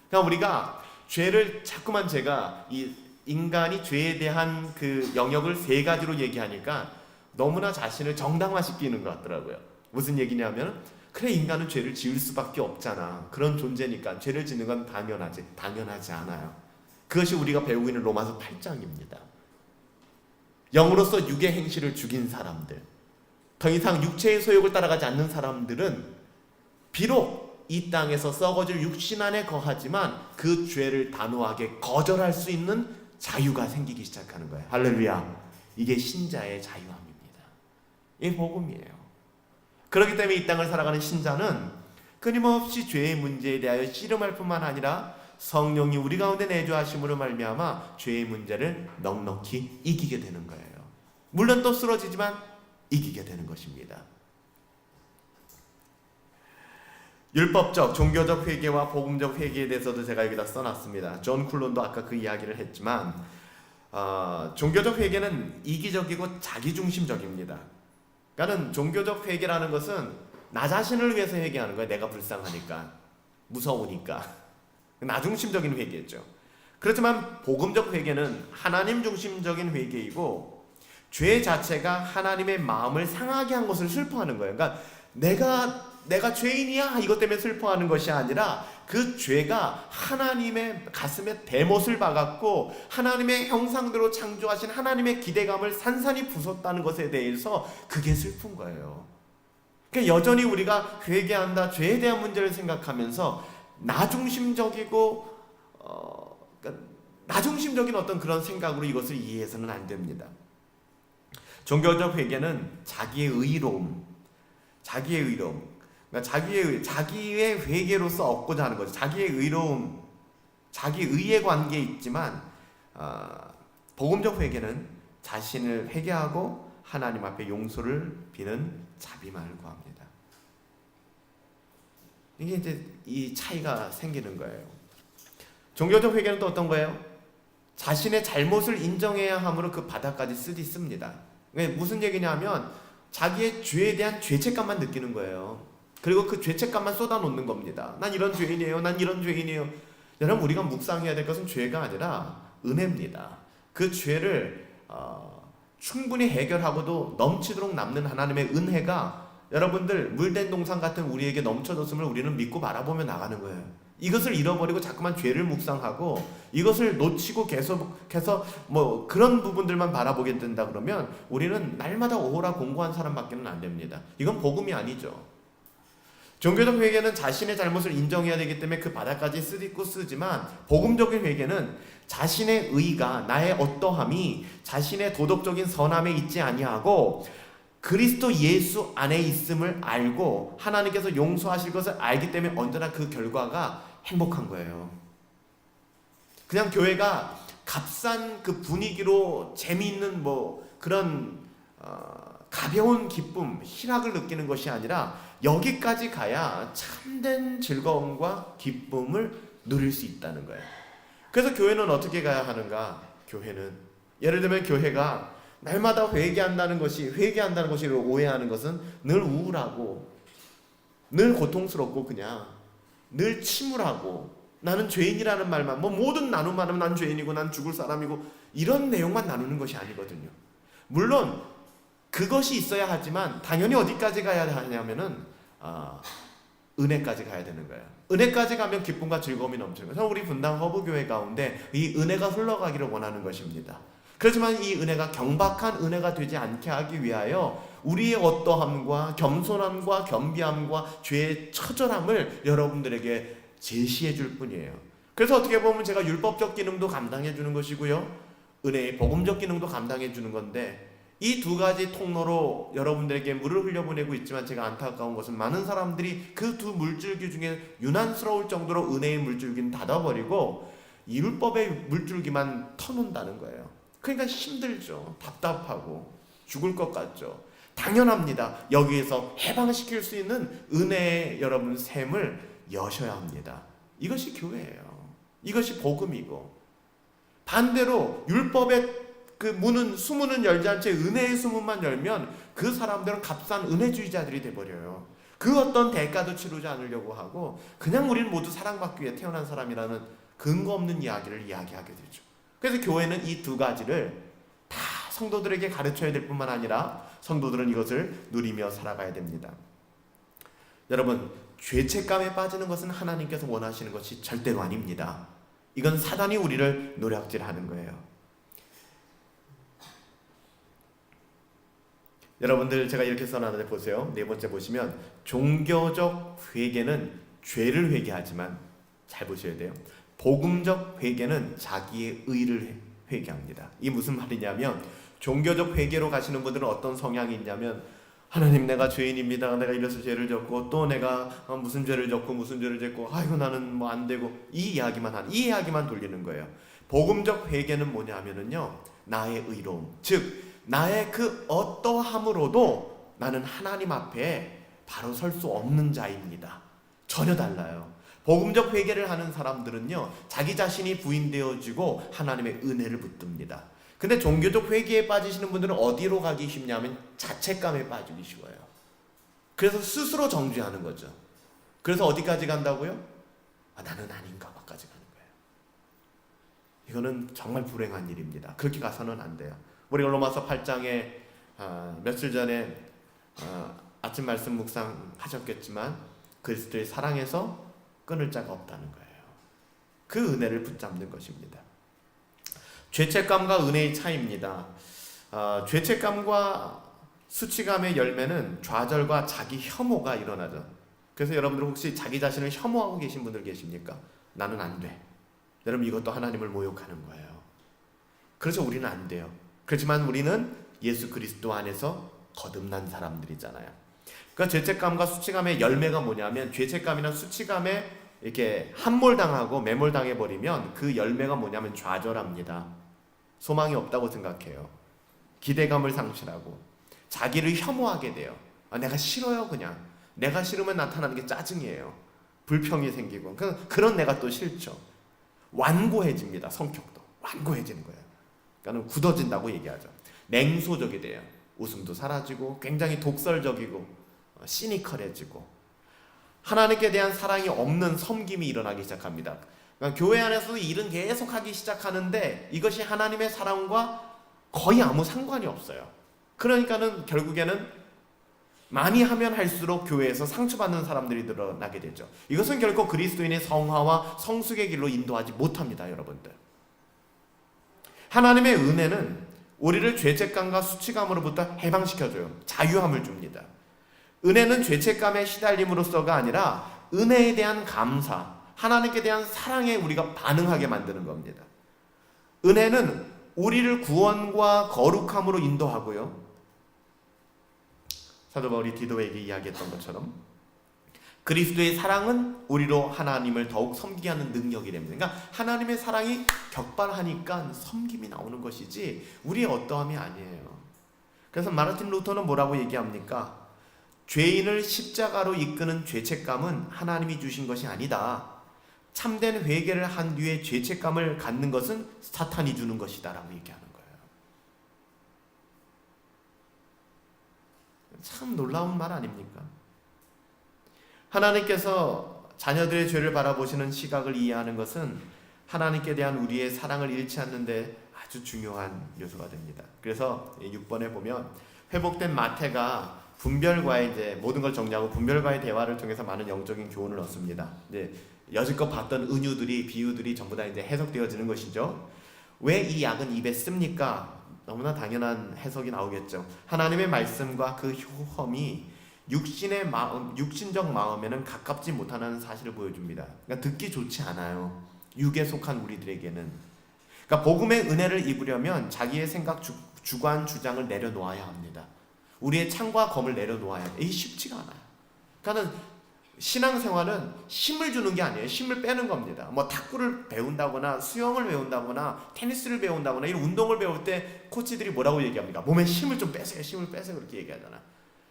그러니까 우리가 죄를 자꾸만 제가 이 인간이 죄에 대한 그 영역을 세 가지로 얘기하니까 너무나 자신을 정당화시키는 것 같더라고요. 무슨 얘기냐면, 그래, 인간은 죄를 지을 수밖에 없잖아. 그런 존재니까 죄를 짓는 건 당연하지 않아요. 그것이 우리가 배우고 있는 로마서 8장입니다. 영으로서 육의 행실을 죽인 사람들, 더 이상 육체의 소욕을 따라가지 않는 사람들은 비록 이 땅에서 썩어질 육신 안에 거하지만 그 죄를 단호하게 거절할 수 있는 자유가 생기기 시작하는 거예요. 할렐루야. 이게 신자의 자유함입니다. 이게 복음이에요. 그렇기 때문에 이 땅을 살아가는 신자는 끊임없이 죄의 문제에 대하여 씨름할 뿐만 아니라 성령이 우리 가운데 내주하심으로 말미암아 죄의 문제를 넉넉히 이기게 되는 거예요. 물론 또 쓰러지지만 이기게 되는 것입니다. 율법적, 종교적 회개와 복음적 회개에 대해서도 제가 여기다 써놨습니다. 존 쿨론도 아까 그 이야기를 했지만 종교적 회개는 이기적이고 자기중심적입니다. 그러니까 종교적 회개라는 것은 나 자신을 위해서 회개하는 거예요. 내가 불쌍하니까, 무서우니까. 나중심적인 회개죠. 그렇지만 복음적 회개는 하나님 중심적인 회개이고 죄 자체가 하나님의 마음을 상하게 한 것을 슬퍼하는 거예요. 그러니까 내가 죄인이야 이것 때문에 슬퍼하는 것이 아니라 그 죄가 하나님의 가슴에 대못을 박았고 하나님의 형상대로 창조하신 하나님의 기대감을 산산이 부쉈다는 것에 대해서 그게 슬픈 거예요. 그러니까 여전히 우리가 회개한다, 죄에 대한 문제를 생각하면서 나중심적이고 그러니까 나중심적인 어떤 그런 생각으로 이것을 이해해서는 안 됩니다. 종교적 회개는 자기의 의로움, 그러니까 자기의 회개로서 얻고자 하는 거죠. 자기의 의로움, 자기 의의 관계에 있지만 복음적 회개는 자신을 회개하고 하나님 앞에 용서를 비는 자비만을 구합니다. 이게 이제 이 차이가 생기는 거예요. 종교적 회개는 또 어떤 거예요? 자신의 잘못을 인정해야 함으로 그 바닥까지 쓰디씁니다. 무슨 얘기냐면 자기의 죄에 대한 죄책감만 느끼는 거예요. 그리고 그 죄책감만 쏟아놓는 겁니다. 난 이런 죄인이에요. 난 이런 죄인이에요. 여러분, 우리가 묵상해야 될 것은 죄가 아니라 은혜입니다. 그 죄를 충분히 해결하고도 넘치도록 남는 하나님의 은혜가 여러분들 물된 동산 같은 우리에게 넘쳐졌음을 우리는 믿고 바라보며 나가는 거예요. 이것을 잃어버리고 자꾸만 죄를 묵상하고 이것을 놓치고 계속해서 뭐 그런 부분들만 바라보게 된다 그러면 우리는 날마다 오호라 공고한 사람밖에는 안 됩니다. 이건 복음이 아니죠. 종교적 회개는 자신의 잘못을 인정해야 되기 때문에 그 바닥까지 쓰지만 복음적인 회개는 자신의 의가, 나의 어떠함이 자신의 도덕적인 선함에 있지 아니하고 그리스도 예수 안에 있음을 알고 하나님께서 용서하실 것을 알기 때문에 언제나 그 결과가 행복한 거예요. 그냥 교회가 값싼 그 분위기로 재미있는 뭐 그런 가벼운 기쁨, 희락을 느끼는 것이 아니라 여기까지 가야 참된 즐거움과 기쁨을 누릴 수 있다는 거예요. 그래서 교회는 어떻게 가야 하는가? 교회는 예를 들면 교회가 날마다 회개한다는 것을 오해하는 것은 늘 우울하고 늘 고통스럽고 그냥 늘 침울하고 나는 죄인이라는 말만 모든 나눔하면 난 죄인이고 난 죽을 사람이고 이런 내용만 나누는 것이 아니거든요. 물론 그것이 있어야 하지만 당연히 어디까지 가야 하냐면은 은혜까지 가야 되는 거예요. 은혜까지 가면 기쁨과 즐거움이 넘치는 거예요. 우리 분당 허브교회 가운데 이 은혜가 흘러가기를 원하는 것입니다. 그렇지만 이 은혜가 경박한 은혜가 되지 않게 하기 위하여 우리의 어떠함과 겸손함과 겸비함과 죄의 처절함을 여러분들에게 제시해 줄 뿐이에요. 그래서 어떻게 보면 제가 율법적 기능도 감당해 주는 것이고요, 은혜의 복음적 기능도 감당해 주는 건데 이 두 가지 통로로 여러분들에게 물을 흘려보내고 있지만 제가 안타까운 것은 많은 사람들이 그 두 물줄기 중에 유난스러울 정도로 은혜의 물줄기는 닫아버리고 이 율법의 물줄기만 터놓는다는 거예요. 그러니까 힘들죠. 답답하고 죽을 것 같죠. 당연합니다. 여기에서 해방시킬 수 있는 은혜의 여러분 샘을 여셔야 합니다. 이것이 교회예요. 이것이 복음이고, 반대로 율법의 그 문은 수문은 열지 않지 은혜의 수문만 열면 그 사람들은 값싼 은혜주의자들이 돼버려요. 그 어떤 대가도 치르지 않으려고 하고 그냥 우리는 모두 사랑받기 위해 태어난 사람이라는 근거 없는 이야기를 이야기하게 되죠. 그래서 교회는 이 두 가지를 다 성도들에게 가르쳐야 될 뿐만 아니라 성도들은 이것을 누리며 살아가야 됩니다. 여러분, 죄책감에 빠지는 것은 하나님께서 원하시는 것이 절대로 아닙니다. 이건 사단이 우리를 노략질하는 거예요. 여러분들, 제가 이렇게 써놨는데 보세요. 네 번째 보시면 종교적 회개는 죄를 회개하지만, 잘 보셔야 돼요, 복음적 회개는 자기의 의를 회개합니다. 이게 무슨 말이냐면 종교적 회개로 가시는 분들은 어떤 성향이 있냐면 하나님, 내가 죄인입니다. 내가 이래서 죄를 졌고 또 내가 무슨 죄를 졌고 무슨 죄를 졌고 아이고 나는 뭐 안 되고 이 이야기만 돌리는 거예요. 복음적 회개는 뭐냐면은요, 나의 의로움, 즉 나의 그 어떠함으로도 나는 하나님 앞에 바로 설 수 없는 자입니다. 전혀 달라요. 복음적 회개를 하는 사람들은요, 자기 자신이 부인되어지고 하나님의 은혜를 붙듭니다. 근데 종교적 회개에 빠지시는 분들은 어디로 가기 쉽냐면 자책감에 빠지기 쉬워요. 그래서 스스로 정죄하는 거죠. 그래서 어디까지 간다고요? 나는 아닌가 봐까지 가는 거예요. 이거는 정말 불행한 일입니다. 그렇게 가서는 안 돼요. 우리가 로마서 8장에 며칠 전에 아침 말씀 묵상하셨겠지만 그리스도의 사랑에서 끊을 자가 없다는 거예요. 그 은혜를 붙잡는 것입니다. 죄책감과 은혜의 차이입니다. 죄책감과 수치감의 열매는 좌절과 자기 혐오가 일어나죠. 그래서 여러분들 혹시 자기 자신을 혐오하고 계신 분들 계십니까? 나는 안 돼. 여러분, 이것도 하나님을 모욕하는 거예요. 그래서 우리는 안 돼요. 그렇지만 우리는 예수 그리스도 안에서 거듭난 사람들이잖아요. 그러니까 죄책감과 수치감의 열매가 뭐냐면, 죄책감이나 수치감에 이렇게 함몰당하고 매몰당해 버리면 그 열매가 뭐냐면 좌절합니다. 소망이 없다고 생각해요. 기대감을 상실하고 자기를 혐오하게 돼요. 내가 싫어요. 그냥 내가 싫으면 나타나는 게 짜증이에요. 불평이 생기고 그런 내가 또 싫죠. 완고해집니다. 성격도 완고해지는 거예요. 그러니까 굳어진다고 얘기하죠. 냉소적이 돼요. 웃음도 사라지고 굉장히 독설적이고 시니컬해지고 하나님께 대한 사랑이 없는 섬김이 일어나기 시작합니다. 그러니까 교회 안에서도 일은 계속 하기 시작하는데 이것이 하나님의 사랑과 거의 아무 상관이 없어요. 그러니까는 결국에는 많이 하면 할수록 교회에서 상처받는 사람들이 늘어나게 되죠. 이것은 결코 그리스도인의 성화와 성숙의 길로 인도하지 못합니다, 여러분들. 하나님의 은혜는 우리를 죄책감과 수치감으로부터 해방시켜줘요. 자유함을 줍니다. 은혜는 죄책감에 시달림으로써가 아니라 은혜에 대한 감사, 하나님께 대한 사랑에 우리가 반응하게 만드는 겁니다. 은혜는 우리를 구원과 거룩함으로 인도하고요. 사도 바울이 디도에게 이야기했던 것처럼 그리스도의 사랑은 우리로 하나님을 더욱 섬기게 하는 능력이 됩니다. 그러니까 하나님의 사랑이 격발하니까 섬김이 나오는 것이지 우리의 어떠함이 아니에요. 그래서 마르틴 루터는 뭐라고 얘기합니까? 죄인을 십자가로 이끄는 죄책감은 하나님이 주신 것이 아니다. 참된 회개를 한 뒤에 죄책감을 갖는 것은 사탄이 주는 것이다 라고 얘기하는 거예요. 참 놀라운 말 아닙니까? 하나님께서 자녀들의 죄를 바라보시는 시각을 이해하는 것은 하나님께 대한 우리의 사랑을 잃지 않는데 아주 중요한 요소가 됩니다. 그래서 6번에 보면 회복된 마태가 분별과의 이제 모든 걸 정리하고 분별과의 대화를 통해서 많은 영적인 교훈을 얻습니다. 이제 여지껏 봤던 은유들이 비유들이 전부 다 이제 해석되어지는 것이죠. 왜 이 약은 입에 씁니까? 너무나 당연한 해석이 나오겠죠. 하나님의 말씀과 그 효험이 육신적 마음에는 가깝지 못하는 사실을 보여줍니다. 그러니까 듣기 좋지 않아요. 육에 속한 우리들에게는. 그러니까 복음의 은혜를 입으려면 자기의 생각, 주관, 주장을 내려놓아야 합니다. 우리의 창과 검을 내려놓아야 돼. 이게 쉽지가 않아요. 그러니까는 신앙생활은 힘을 주는 게 아니에요. 힘을 빼는 겁니다. 뭐 탁구를 배운다거나 수영을 배운다거나 테니스를 배운다거나 이런 운동을 배울 때 코치들이 뭐라고 얘기합니까? 몸에 힘을 좀 빼세요. 힘을 빼세요. 그렇게 얘기하잖아.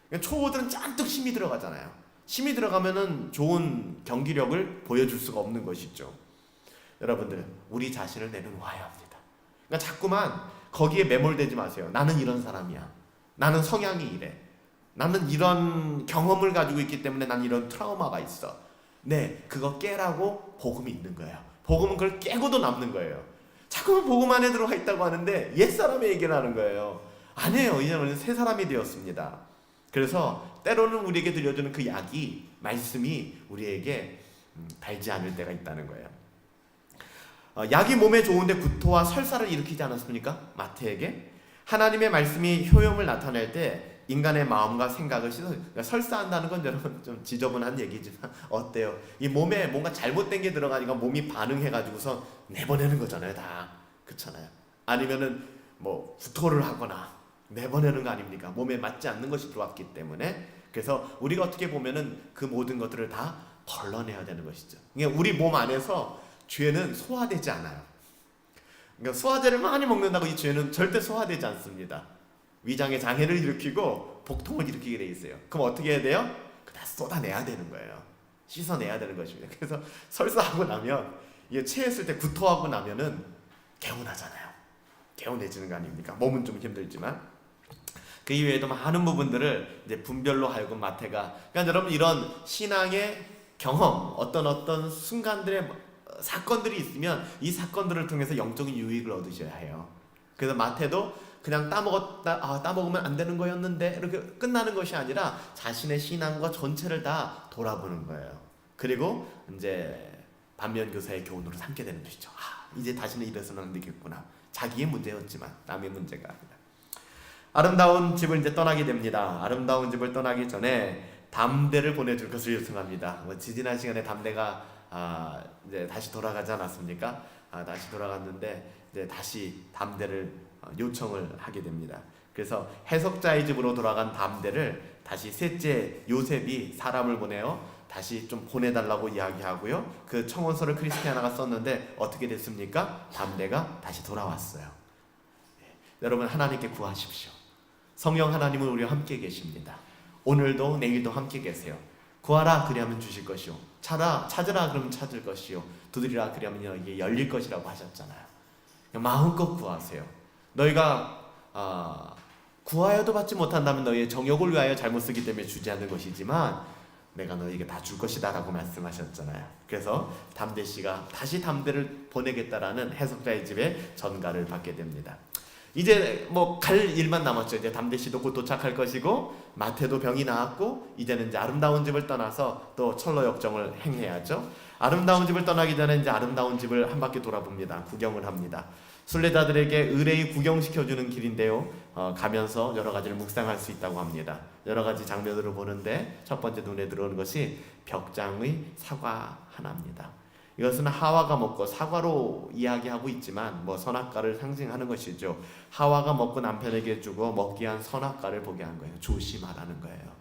그러니까 초보들은 잔뜩 힘이 들어가잖아요. 힘이 들어가면은 좋은 경기력을 보여줄 수가 없는 것이죠. 여러분들, 우리 자신을 내려놓아야 합니다. 그러니까 자꾸만 거기에 매몰되지 마세요. 나는 이런 사람이야. 나는 성향이 이래. 나는 이런 경험을 가지고 있기 때문에 난 이런 트라우마가 있어. 네, 그거 깨라고 복음이 있는 거예요. 복음은 그걸 깨고도 남는 거예요. 자꾸만 복음 안에 들어가 있다고 하는데 옛사람의 얘기를 하는 거예요. 아니에요. 이제 우리는 새 사람이 되었습니다. 그래서 때로는 우리에게 들려주는 그 약이, 말씀이 우리에게 달지 않을 때가 있다는 거예요. 약이 몸에 좋은데 구토와 설사를 일으키지 않았습니까? 마태에게. 하나님의 말씀이 효용을 나타낼 때 인간의 마음과 생각을 그러니까 설사한다는 건 여러분 좀 지저분한 얘기지만 어때요? 이 몸에 뭔가 잘못된 게 들어가니까 몸이 반응해가지고서 내보내는 거잖아요, 다. 그렇잖아요. 아니면은 뭐 구토를 하거나 내보내는 거 아닙니까? 몸에 맞지 않는 것이 들어왔기 때문에. 그래서 우리가 어떻게 보면은 그 모든 것들을 다 걸러내야 되는 것이죠. 그러니까 우리 몸 안에서 죄는 소화되지 않아요. 그러니까 소화제를 많이 먹는다고 이 죄는 절대 소화되지 않습니다. 위장에 장애를 일으키고 복통을 일으키게 돼 있어요. 그럼 어떻게 해야 돼요? 다 쏟아내야 되는 거예요. 씻어내야 되는 것입니다. 그래서 설사하고 나면 이게 체했을 때 구토하고 나면은 개운하잖아요. 개운해지는 거 아닙니까? 몸은 좀 힘들지만. 그 이외에도 많은 부분들을 이제 분별로 하여금 마태가, 그러니까 여러분 이런 신앙의 경험, 어떤 순간들의 사건들이 있으면 이 사건들을 통해서 영적인 유익을 얻으셔야 해요. 그래서 마태도 그냥 따먹으면 안 되는 거였는데 이렇게 끝나는 것이 아니라 자신의 신앙과 전체를 다 돌아보는 거예요. 그리고 이제 반면교사의 교훈으로 삼게 되는 것이죠. 이제 다시는 이래서는 안 되겠구나. 자기의 문제였지만 남의 문제가 아니라. 아름다운 집을 이제 떠나게 됩니다. 아름다운 집을 떠나기 전에 담대를 보내줄 것을 요청합니다. 지지난 시간에 담대가 이제 다시 돌아가지 않았습니까? 다시 돌아갔는데 이제 다시 담대를 요청을 하게 됩니다. 그래서 해석자의 집으로 돌아간 담대를 다시 셋째 요셉이 사람을 보내어 다시 좀 보내달라고 이야기하고요. 그 청원서를 크리스티아나가 썼는데 어떻게 됐습니까? 담대가 다시 돌아왔어요. 여러분, 하나님께 구하십시오. 성령 하나님은 우리와 함께 계십니다. 오늘도 내일도 함께 계세요. 구하라 그리하면 주실 것이요, 찾으라 그러면 찾을 것이요, 두드리라 그리하면 너에게 열릴 것이라고 하셨잖아요. 마음껏 구하세요. 너희가 구하여도 받지 못한다면 너희의 정욕을 위하여 잘못 쓰기 때문에 주지 않는 것이지만 내가 너희에게 다 줄 것이다 라고 말씀하셨잖아요. 그래서 담대씨가 다시 담대를 보내겠다라는 해석자의 집에 전가를 받게 됩니다. 이제 뭐 갈 일만 남았죠. 이제 담대씨도 곧 도착할 것이고, 마태도 병이 나았고, 이제는 이제 아름다운 집을 떠나서 또 철로 역정을 행해야죠. 아름다운 집을 떠나기 전에 이제 아름다운 집을 한 바퀴 돌아봅니다. 구경을 합니다. 순례자들에게 의뢰의 구경시켜주는 길인데요. 가면서 여러 가지를 묵상할 수 있다고 합니다. 여러 가지 장면으로 보는데 첫 번째 눈에 들어오는 것이 벽장의 사과 하나입니다. 이것은 하와가 먹고, 사과로 이야기하고 있지만 뭐 선악과를 상징하는 것이죠. 하와가 먹고 남편에게 주고 먹기 위한 선악과를 보게 한 거예요. 조심하라는 거예요.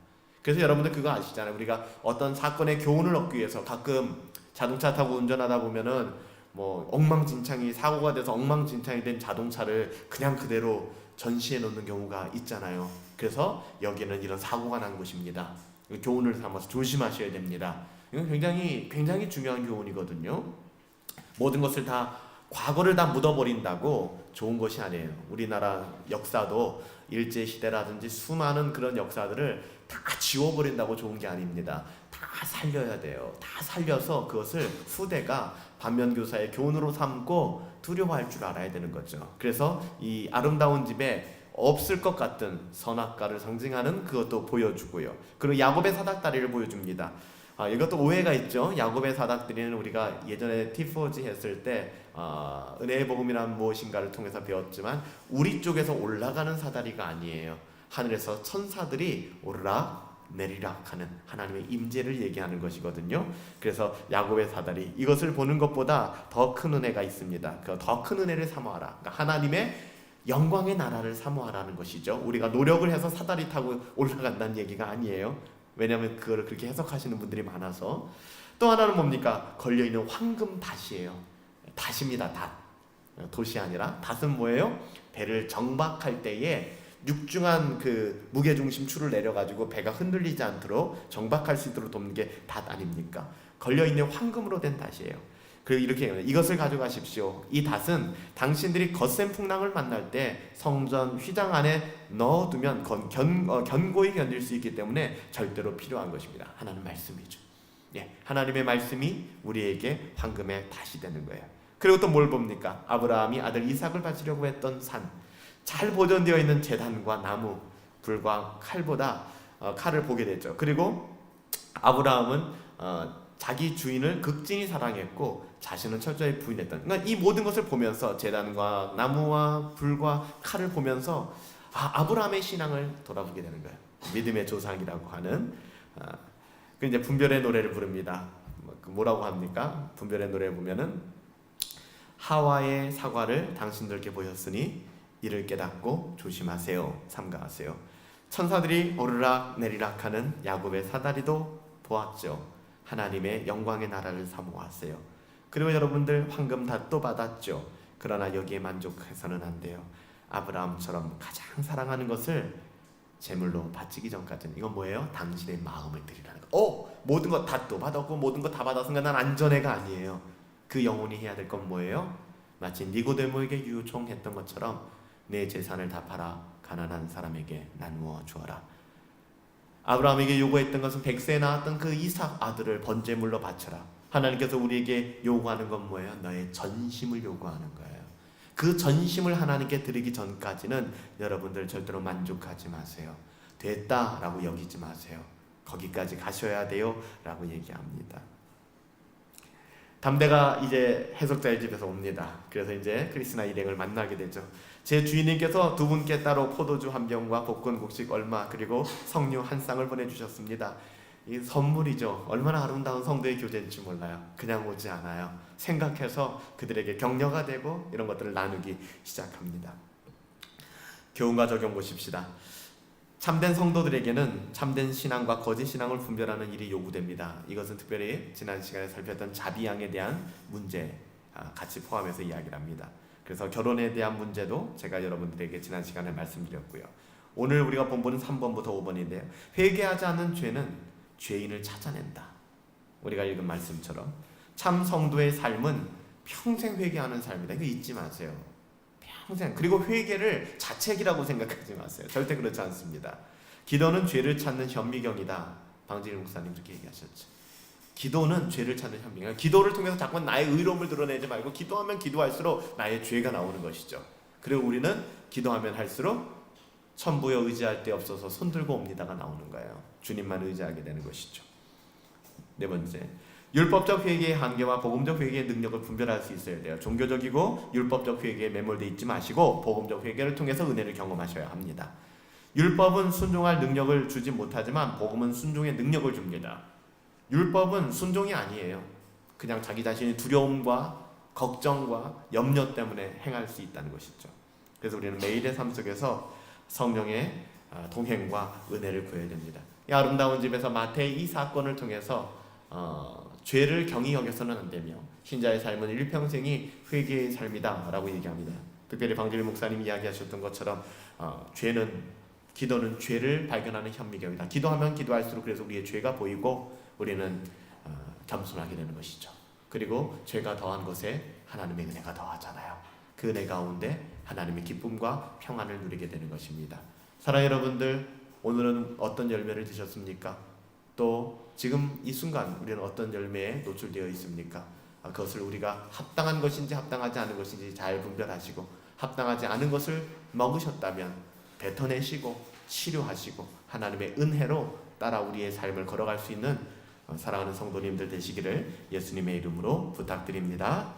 그래서 여러분들 그거 아시잖아요. 우리가 어떤 사건의 교훈을 얻기 위해서 가끔 자동차 타고 운전하다 보면은 뭐 엉망진창이 사고가 돼서 엉망진창이 된 자동차를 그냥 그대로 전시해 놓는 경우가 있잖아요. 그래서 여기는 이런 사고가 난 곳입니다. 교훈을 삼아서 조심하셔야 됩니다. 이건 굉장히 중요한 교훈이거든요. 모든 것을 다, 과거를 다 묻어버린다고 좋은 것이 아니에요. 우리나라 역사도 일제시대라든지 수많은 그런 역사들을 다 지워버린다고 좋은 게 아닙니다. 다 살려야 돼요. 다 살려서 그것을 후대가 반면교사의 교훈으로 삼고 두려워할 줄 알아야 되는 거죠. 그래서 이 아름다운 집에 없을 것 같은 선악과를 상징하는 그것도 보여주고요. 그리고 야곱의 사닥다리를 보여줍니다. 이것도 오해가 있죠. 야곱의 사닥다리는 우리가 예전에 티포지 했을 때 은혜의 복음이란 무엇인가를 통해서 배웠지만 우리 쪽에서 올라가는 사다리가 아니에요. 하늘에서 천사들이 오르락 내리락 하는 하나님의 임재를 얘기하는 것이거든요. 그래서 야곱의 사다리, 이것을 보는 것보다 더 큰 은혜가 있습니다. 그 더 큰 은혜를 사모하라. 그러니까 하나님의 영광의 나라를 사모하라는 것이죠. 우리가 노력을 해서 사다리 타고 올라간다는 얘기가 아니에요. 왜냐하면 그거를 그렇게 해석하시는 분들이 많아서. 또 하나는 뭡니까? 걸려있는 황금 닷이에요. 닷입니다. 닷. 돛이 아니라 닷은 뭐예요? 배를 정박할 때에 육중한 그 무게중심 추를 내려가지고 배가 흔들리지 않도록 정박할 수 있도록 돕는 게 닷 아닙니까? 걸려있는 황금으로 된 닷이에요. 그리고 이렇게 해요. 이것을 가져가십시오. 이 닷은 당신들이 거센 풍랑을 만날 때 성전 휘장 안에 넣어두면 견고히 견딜 수 있기 때문에 절대로 필요한 것입니다. 하나님 말씀이죠. 하나님의 말씀이 우리에게 황금의 닷이 되는 거예요. 그리고 또 뭘 봅니까? 아브라함이 아들 이삭을 바치려고 했던 산, 잘 보존되어 있는 제단과 나무, 불과 칼을 보게 됐죠. 그리고 아브라함은 자기 주인을 극진히 사랑했고 자신은 철저히 부인했던, 그러니까 이 모든 것을 보면서 제단과 나무와 불과 칼을 보면서 아브라함의 신앙을 돌아보게 되는 거예요. 믿음의 조상이라고 하는. 그 이제 분별의 노래를 부릅니다. 뭐라고 합니까? 분별의 노래 보면은 하와의 사과를 당신들께 보였으니 이를 깨닫고 조심하세요. 삼가하세요. 천사들이 오르락 내리락 하는 야곱의 사다리도 보았죠. 하나님의 영광의 나라를 사모하세요. 그리고 여러분들 황금 닷도 받았죠. 그러나 여기에 만족해서는 안 돼요. 아브라함처럼 가장 사랑하는 것을 제물로 바치기 전까지는, 이건 뭐예요? 당신의 마음을 드리라는 거. 모든 것 닷도 받았고 모든 것 다 받았으니까 난 안전해가 아니에요. 그 영혼이 해야 될 건 뭐예요? 마치 니고데모에게 유종했던 것처럼 내 재산을 다 팔아 가난한 사람에게 나누어 주어라. 아브라함에게 요구했던 것은 100세에 낳았던 그 이삭 아들을 번제물로 바쳐라. 하나님께서 우리에게 요구하는 건 뭐예요? 너의 전심을 요구하는 거예요. 그 전심을 하나님께 드리기 전까지는 여러분들 절대로 만족하지 마세요. 됐다라고 여기지 마세요. 거기까지 가셔야 돼요 라고 얘기합니다. 담대가 이제 해석자의 집에서 옵니다. 그래서 이제 크리스나 일행을 만나게 되죠. 제 주인님께서 두 분께 따로 포도주 한 병과 볶은 곡식 얼마, 그리고 석류 한 쌍을 보내주셨습니다. 이 선물이죠. 얼마나 아름다운 성도의 교제인지 몰라요. 그냥 오지 않아요. 생각해서 그들에게 격려가 되고 이런 것들을 나누기 시작합니다. 교훈과 적용 보십시다. 참된 성도들에게는 참된 신앙과 거짓 신앙을 분별하는 일이 요구됩니다. 이것은 특별히 지난 시간에 살폈던 자비양에 대한 문제 같이 포함해서 이야기를 합니다. 그래서 결혼에 대한 문제도 제가 여러분들에게 지난 시간에 말씀드렸고요. 오늘 우리가 본문은 3번부터 5번인데요. 회개하지 않는 죄는 죄인을 찾아낸다. 우리가 읽은 말씀처럼 참 성도의 삶은 평생 회개하는 삶이다. 이거 잊지 마세요. 평생. 그리고 회개를 자책이라고 생각하지 마세요. 절대 그렇지 않습니다. 기도는 죄를 찾는 현미경이다. 방진일 목사님 그렇게 얘기하셨죠. 기도는 죄를 찾는 현미경. 기도를 통해서 자꾸 나의 의로움을 드러내지 말고 기도하면 기도할수록 나의 죄가 나오는 것이죠. 그리고 우리는 기도하면 할수록 천부여 의지할 데 없어서 손들고 옵니다가 나오는 거예요. 주님만 의지하게 되는 것이죠. 네 번째, 율법적 회개의 한계와 복음적 회개의 능력을 분별할 수 있어야 돼요. 종교적이고 율법적 회개에 매몰되어 있지 마시고 복음적 회개를 통해서 은혜를 경험하셔야 합니다. 율법은 순종할 능력을 주지 못하지만 복음은 순종의 능력을 줍니다. 율법은 순종이 아니에요. 그냥 자기 자신의 두려움과 걱정과 염려 때문에 행할 수 있다는 것이죠. 그래서 우리는 매일의 삶 속에서 성령의 동행과 은혜를 구해야 됩니다. 이 아름다운 집에서 마태의 이 사건을 통해서 죄를 경히 여겨서는 안 되며 신자의 삶은 일평생이 회개의 삶이다 라고 얘기합니다. 특별히 방진일 목사님이 이야기하셨던 것처럼 기도는 죄를 발견하는 현미경이다. 기도하면 기도할수록 그래서 우리의 죄가 보이고 우리는 겸손하게 되는 것이죠. 그리고 죄가 더한 것에 하나님의 은혜가 더하잖아요. 그 은혜 가운데 하나님의 기쁨과 평안을 누리게 되는 것입니다. 사랑하는 여러분들, 오늘은 어떤 열매를 드셨습니까? 또 지금 이 순간 우리는 어떤 열매에 노출되어 있습니까? 그것을 우리가 합당한 것인지 합당하지 않은 것인지 잘 분별하시고 합당하지 않은 것을 먹으셨다면 뱉어내시고 치료하시고 하나님의 은혜로 따라 우리의 삶을 걸어갈 수 있는 사랑하는 성도님들 되시기를 예수님의 이름으로 부탁드립니다.